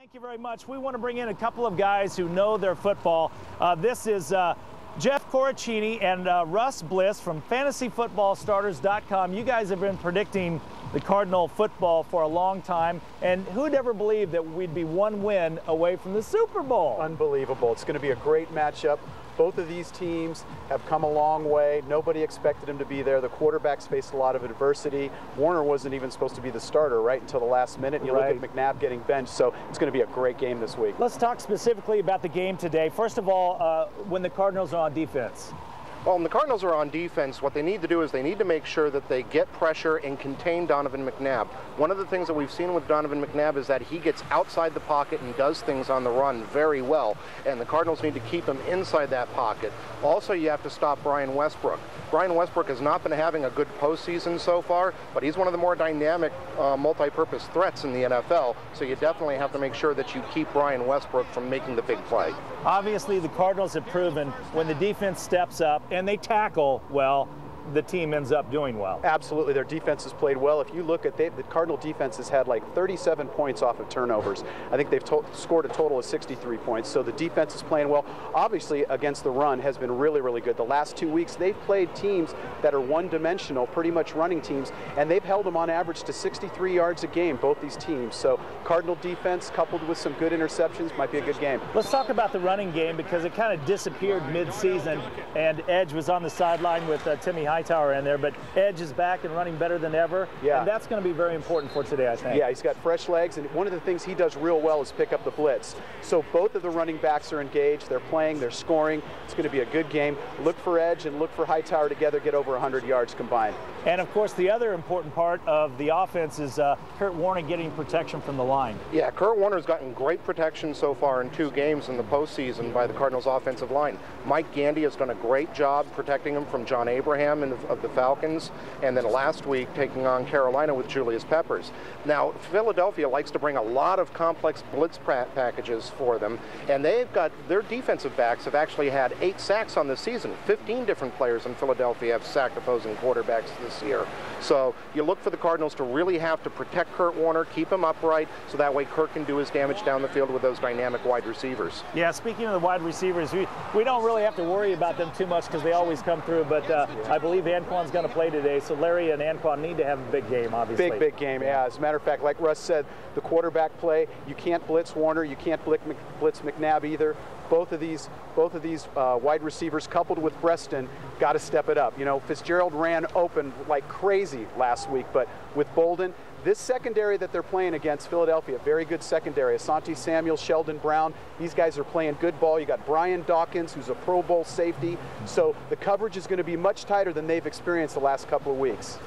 Thank you very much. We want to bring in a couple of guys who know their football. This is Jeff Coruccini and Russ Bliss from FantasyFootballStarters.com. You guys have been predicting the Cardinal football for a long time, and who'd ever believe that we'd be one win away from the Super Bowl? Unbelievable. It's going to be a great matchup. Both of these teams have come a long way. Nobody expected him to be there. The quarterbacks faced a lot of adversity. Warner wasn't even supposed to be the starter right until the last minute. And you look at McNabb getting benched, so it's going to be a great game this week. Let's talk specifically about the game today. First of all, when the Cardinals are on defense. Well, when the Cardinals are on defense, what they need to do is they need to make sure that they get pressure and contain Donovan McNabb. One of the things that we've seen with Donovan McNabb is that he gets outside the pocket and does things on the run very well, and the Cardinals need to keep him inside that pocket. Also, you have to stop Brian Westbrook. Brian Westbrook has not been having a good postseason so far, but he's one of the more dynamic multi-purpose threats in the NFL, so you definitely have to make sure that you keep Brian Westbrook from making the big play. Obviously, the Cardinals have proven when the defense steps up and they tackle well, the team ends up doing well. Absolutely. Their defense has played well. If you look at the Cardinal defense has had like 37 points off of turnovers. I think they've scored a total of 63 points. So the defense is playing well. Obviously, against the run has been really, really good. The last 2 weeks, they've played teams that are one-dimensional, pretty much running teams, and they've held them on average to 63 yards a game, both these teams. So Cardinal defense coupled with some good interceptions might be a good game. Let's talk about the running game because it kind of disappeared mid-season, and Edge was on the sideline with Timmy Hightower in there, but Edge is back and running better than ever, and that's going to be very important for today, I think. Yeah, he's got fresh legs, and one of the things he does real well is pick up the blitz. So both of the running backs are engaged, they're playing, they're scoring. It's going to be a good game. Look for Edge and look for Hightower together, get over 100 yards combined. And of course, the other important part of the offense is Kurt Warner getting protection from the line. Yeah, Kurt Warner's gotten great protection so far in 2 games in the postseason by the Cardinals' offensive line. Mike Gandy has done a great job protecting him from John Abraham of the Falcons, and then last week taking on Carolina with Julius Peppers. Now, Philadelphia likes to bring a lot of complex blitz packages for them, and they've got their defensive backs have actually had 8 sacks on the season. 15 different players in Philadelphia have sacked opposing quarterbacks this year. So you look for the Cardinals to really have to protect Kurt Warner, keep him upright, so that way Kurt can do his damage down the field with those dynamic wide receivers. Yeah, speaking of the wide receivers, we don't really have to worry about them too much because they always come through, but I believe Anquan's going to play today, so Larry and Anquan need to have a big game, obviously. Big game, yeah. As a matter of fact, like Russ said, the quarterback play, you can't blitz Warner, you can't blitz McNabb either. Both of these wide receivers, coupled with Preston, got to step it up. You know, Fitzgerald ran open like crazy last week, but with Bolden, this secondary that they're playing against Philadelphia, very good secondary. Asante Samuel, Sheldon Brown, these guys are playing good ball. You got Brian Dawkins, who's a Pro Bowl safety. So the coverage is going to be much tighter than they've experienced the last couple of weeks.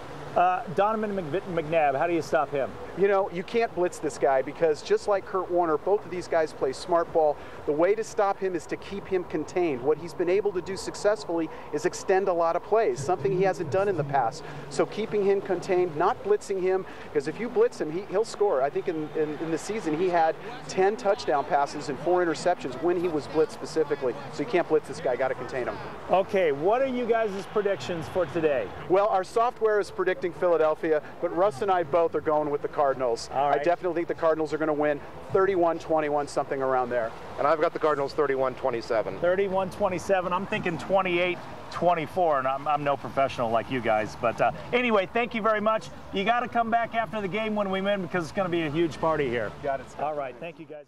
Donovan McNabb, how do you stop him? You know, you can't blitz this guy because just like Kurt Warner, both of these guys play smart ball. The way to stop him is to keep him contained. What he's been able to do successfully is extend a lot of plays, something he hasn't done in the past. So keeping him contained, not blitzing him, because if you blitz him, he'll score. I think in the season he had 10 touchdown passes and 4 interceptions when he was blitzed specifically. So you can't blitz this guy, got to contain him. Okay, what are you guys' predictions for today? Well, our software is predicting Philadelphia, but Russ and I both are going with the Cardinals. All right. I definitely think the Cardinals are going to win 31-21, something around there. And I've got the Cardinals 31-27. 31-27. I'm thinking 28-24, and I'm no professional like you guys. But anyway, thank you very much. You got to come back after the game when we win because it's going to be a huge party here. Got it. All right. Thank you, guys.